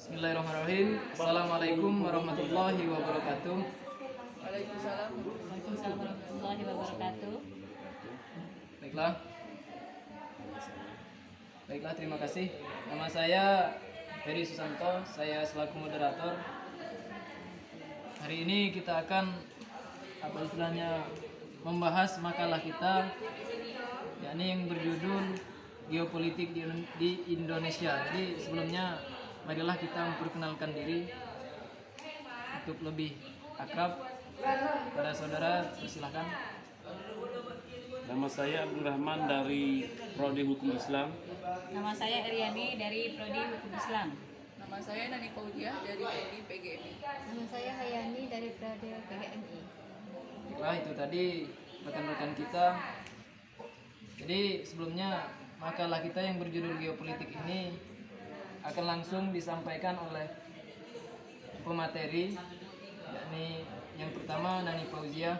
Bismillahirrahmanirrahim. Assalamualaikum warahmatullahi wabarakatuh. Waalaikumsalam. Waalaikumsalam warahmatullahi wabarakatuh. Baiklah. Baiklah, terima kasih. Nama saya Ferry Susanto, saya selaku moderator. Hari ini kita akan membahas makalah kita, yakni yang berjudul Geopolitik di Indonesia. Jadi sebelumnya marilah kita memperkenalkan diri untuk lebih akrab. Pada saudara, persilahkan. Nama saya Abdul Rahman dari Prodi Hukum Islam. Nama saya Eryani dari Prodi Hukum Islam. Nama saya Nani Paudia dari Prodi PGMI. Nama saya Hayani dari Prodi PGMI. Baiklah, itu tadi rekan-rekan kita. Jadi sebelumnya makalah kita yang berjudul Geopolitik ini akan langsung disampaikan oleh pemateri, yakni yang pertama Nani Fauzia.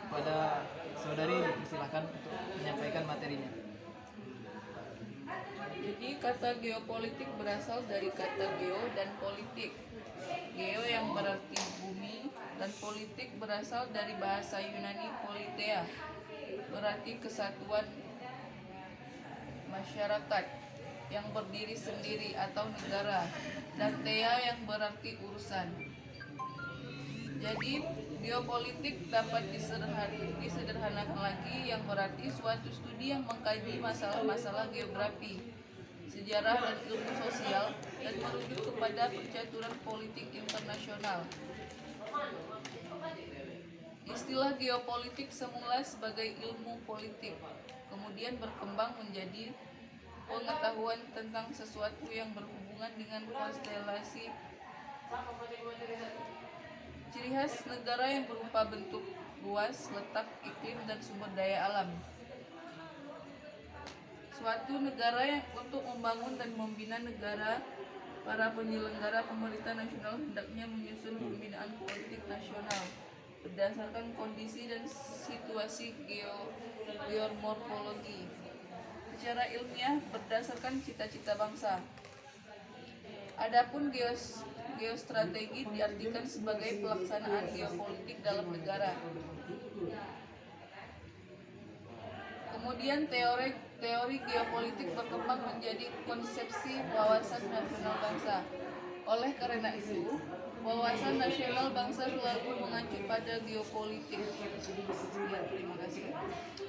Kepada saudari dipersilahkan untuk menyampaikan materinya. Jadi kata geopolitik berasal dari kata geo dan politik. Geo yang berarti bumi dan politik berasal dari bahasa Yunani politea, berarti kesatuan masyarakat yang berdiri sendiri atau negara, dan thea yang berarti urusan. Jadi geopolitik dapat disederhanakan lagi yang berarti suatu studi yang mengkaji masalah-masalah geografi, sejarah dan ilmu sosial dan merujuk kepada percaturan politik internasional. Istilah geopolitik semula sebagai ilmu politik, kemudian berkembang menjadi pengetahuan tentang sesuatu yang berhubungan dengan konstelasi. Ciri khas negara yang berupa bentuk, luas, letak, iklim, dan sumber daya alam. Suatu negara yang untuk membangun dan membina negara, para penyelenggara pemerintah nasional hendaknya menyusun pembinaan politik nasional berdasarkan kondisi dan situasi geomorfologi. Secara ilmiah berdasarkan cita-cita bangsa. Adapun geostrategi diartikan sebagai pelaksanaan geopolitik dalam negara. Kemudian teori geopolitik berkembang menjadi konsepsi wawasan nasional bangsa. Oleh karena itu, wawasan nasional bangsa selalu mengacu pada geopolitik. Ya, terima kasih.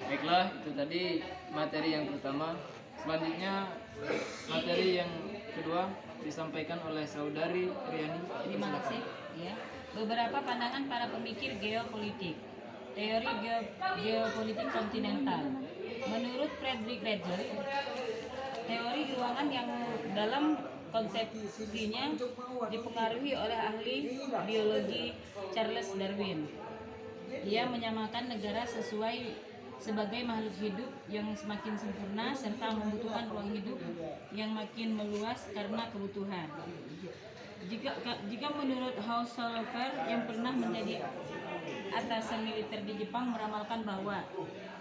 Baiklah, itu tadi materi yang pertama. Selanjutnya materi yang kedua disampaikan oleh saudari Riani. Terima kasih. Ya. Beberapa pandangan para pemikir geopolitik. Teori geopolitik kontinental. Menurut Frederick Redler, teori ruangan yang dalam konsepsinya dipengaruhi oleh ahli biologi Charles Darwin. Ia menyamakan negara sebagai makhluk hidup yang semakin sempurna serta membutuhkan ruang hidup yang makin meluas karena kebutuhan. Jika menurut Haushofer yang pernah menjadi atasan militer di Jepang meramalkan bahwa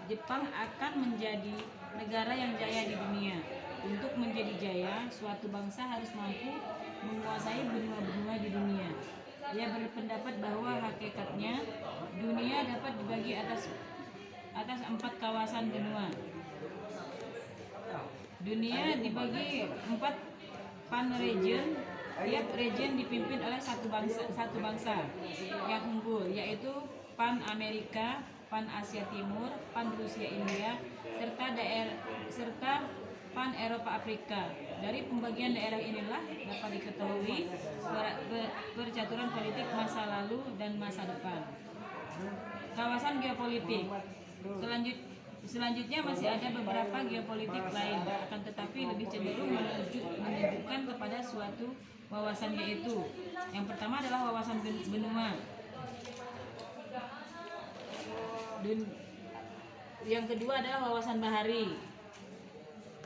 Jepang akan menjadi negara yang jaya di dunia. Untuk menjadi jaya, suatu bangsa harus mampu menguasai benua-benua di dunia. Ia berpendapat bahwa hakikatnya dunia dapat dibagi atas 4 kawasan benua. Dunia dibagi 4 pan-region. Tiap region dipimpin oleh satu bangsa yang unggul, yaitu pan-Amerika, pan-Asia Timur, pan-Rusia India, serta pan-Eropa Afrika. Dari pembagian daerah inilah dapat diketahui percaturan politik masa lalu dan masa depan. Kawasan geopolitik. Selanjutnya masih ada beberapa geopolitik lain, akan tetapi lebih cenderung menunjukkan kepada suatu wawasan, yaitu yang pertama adalah wawasan benua. Yang kedua adalah wawasan bahari.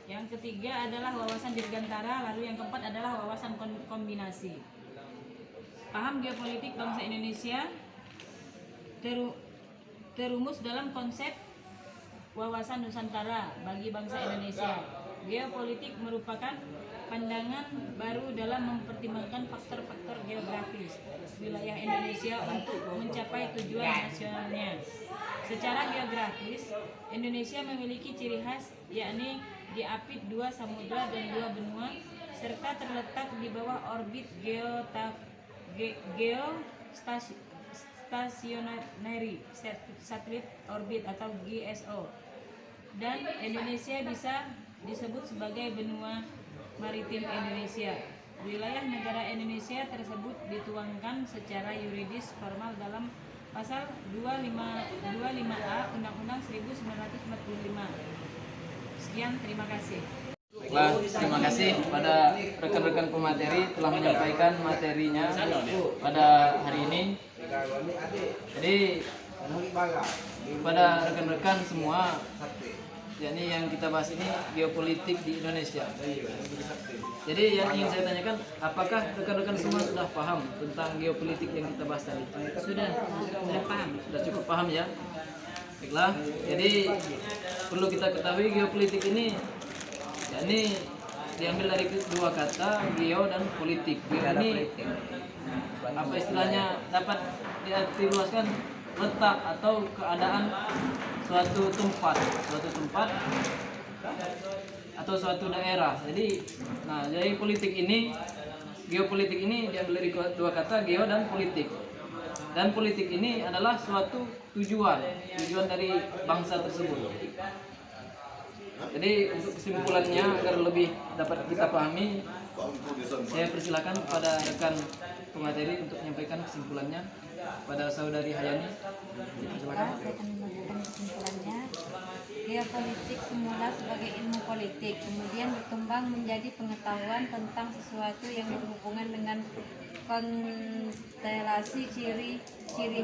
Yang ketiga adalah wawasan dirgantara, lalu yang keempat adalah wawasan kombinasi. Paham geopolitik bangsa Indonesia terumus dalam konsep wawasan Nusantara bagi bangsa Indonesia. Geopolitik merupakan pandangan baru dalam mempertimbangkan faktor-faktor geografis wilayah Indonesia untuk mencapai tujuan nasionalnya. Secara geografis, Indonesia memiliki ciri khas yakni diapit 2 samudra dan 2 benua serta terletak di bawah orbit geostationary satellite orbit atau GSO. Dan Indonesia bisa disebut sebagai benua maritim Indonesia. Wilayah negara Indonesia tersebut dituangkan secara yuridis formal dalam Pasal 25A Undang-Undang 1945. Sekian, terima kasih. Baiklah, terima kasih pada rekan-rekan pemateri telah menyampaikan materinya pada hari ini. Jadi pada rekan-rekan semua, yakni yang kita bahas ini geopolitik di Indonesia. Jadi yang ingin saya tanyakan, apakah rekan-rekan semua sudah paham tentang geopolitik yang kita bahas tadi? Sudah paham. Sudah cukup paham ya? Baiklah, jadi perlu kita ketahui geopolitik ini yakni diambil dari dua kata, geo dan politik. Geo ini apa istilahnya dapat diartiluaskan letak atau keadaan suatu tempat atau suatu daerah. Jadi politik ini, geopolitik ini diambil dari dua kata, geo dan politik. Dan politik ini adalah suatu tujuan dari bangsa tersebut. Jadi untuk kesimpulannya agar lebih dapat kita pahami, saya persilakan pada rekan pemateri untuk menyampaikan kesimpulannya pada saudari Hayani. Silakan. Saya akan membagikan kesimpulannya. Geopolitik semula sebagai ilmu politik, kemudian berkembang menjadi pengetahuan tentang sesuatu yang berhubungan dengan konstelasi ciri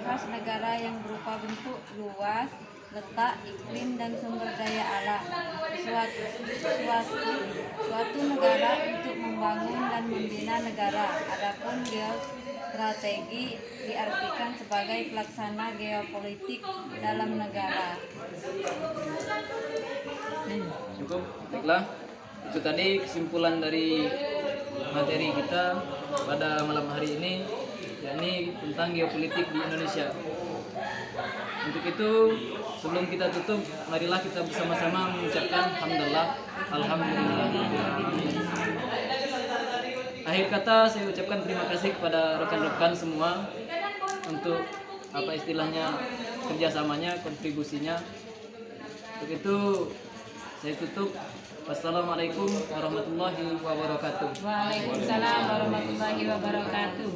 khas negara yang berupa bentuk, luas, letak, iklim, dan sumber daya alam suatu negara untuk membangun dan membina negara. Adapun geostrategi diartikan sebagai pelaksana geopolitik dalam negara. Cukup, baiklah. Itu tadi kesimpulan dari materi kita pada malam hari ini, yakni tentang geopolitik di Indonesia. Untuk itu, sebelum kita tutup, marilah kita bersama-sama mengucapkan alhamdulillah. Akhir kata saya ucapkan terima kasih kepada rekan-rekan semua untuk apa istilahnya kerjasamanya, kontribusinya. Untuk itu saya tutup. Wassalamualaikum warahmatullahi wabarakatuh. Waalaikumsalam warahmatullahi wabarakatuh.